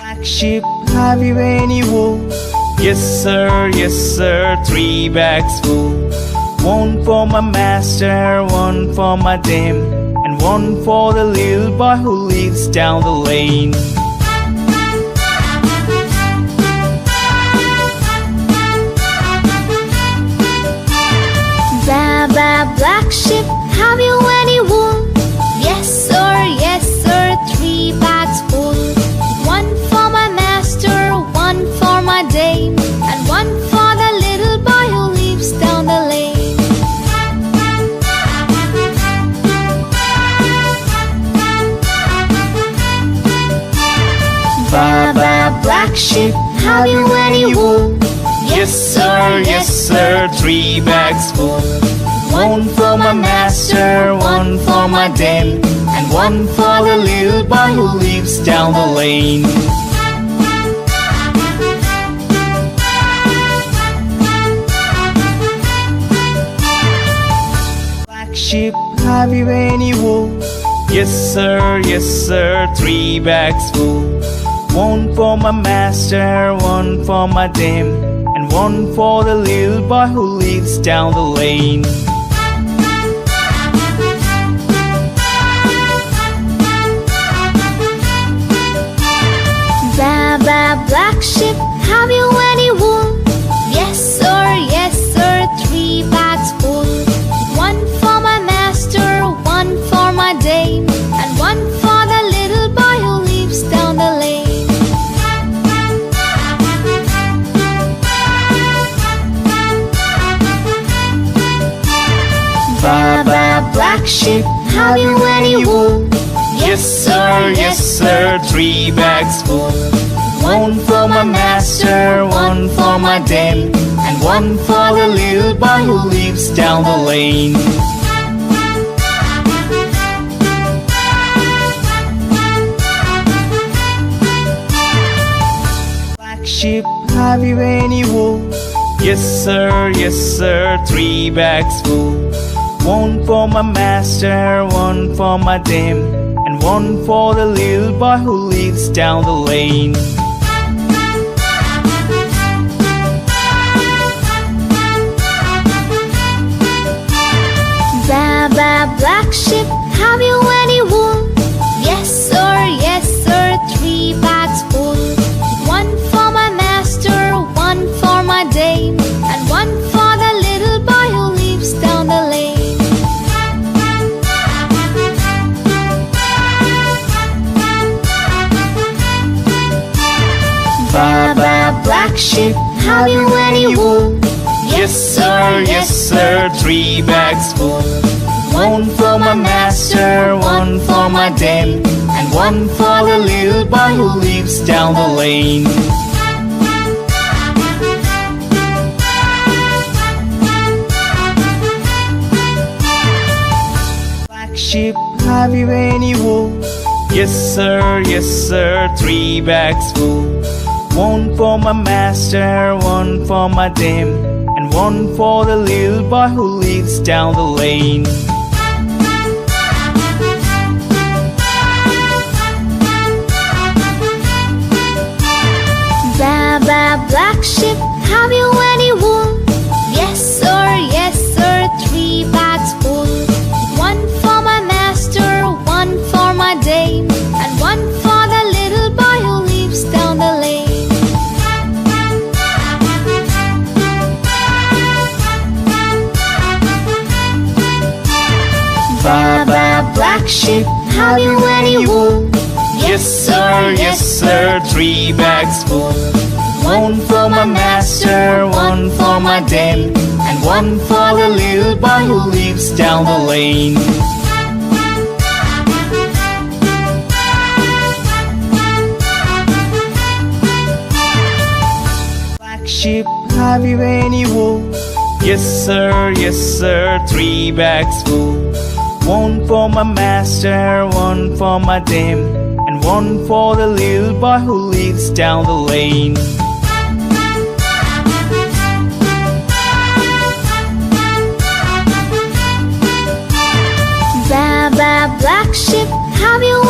Black sheep, have you any wool? Yes sir, 3 bags full. One for my master, one for my dame, and one for the little boy who lives down the lane. Baba, black sheep, have you any wool? Yes sir, 3 bags full. One for my master, one for my dame, and one for the little boy who lives down the lane. Baba, black sheep, have you any wool? Yes sir, 3 bags full. One for my master, one for my dame, and one for the little boy who lives down the lane. Black sheep, have you any wool? Yes sir, 3 bags full. One for my master, one for my dame, and one for the little boy who lives down the lane. Baba, black sheep, have you any wool? Yes sir, 3 bags full. One for my master, one for my dame, and one for the little boy who lives down the lane. Baba, black sheep, have you any wool? Yes sir, 3 bags full. One for my master, one for my dame, and one for the little boy who lives down the lane. Black sheep, have you any wool? Yes sir, 3 bags full. One for my master, one for my dame, and one for the little boy who lives down the lane. Baba, black sheep, have you any wool? Yes sir, 3 bags full. One for my master, one for my dame, and one for the little boy who lives down the lane. Baba, black sheep, have you any wool? Yes sir, 3 bags full. One for my master, one for my dame, and one for the little boy who lives down the lane. Black sheep, have you any wool? Yes sir, 3 bags full. One for my master, one for my dame, and one for the little boy who lives down the lane. Baba, black sheep, have you any wool? Yes sir, 3 bags full. One for my master, one for my dame, and one for the little boy who lives down the lane. Baba, black sheep, have you any wool? Yes sir, 3 bags full. One for my master, one for my dame, and one for the little boy who lives down the lane. Black sheep, have you any wool? Yes sir, 3 bags full. One for my master, one for my dame, and one for the little boy who lives down the lane. Baba, black sheep, have you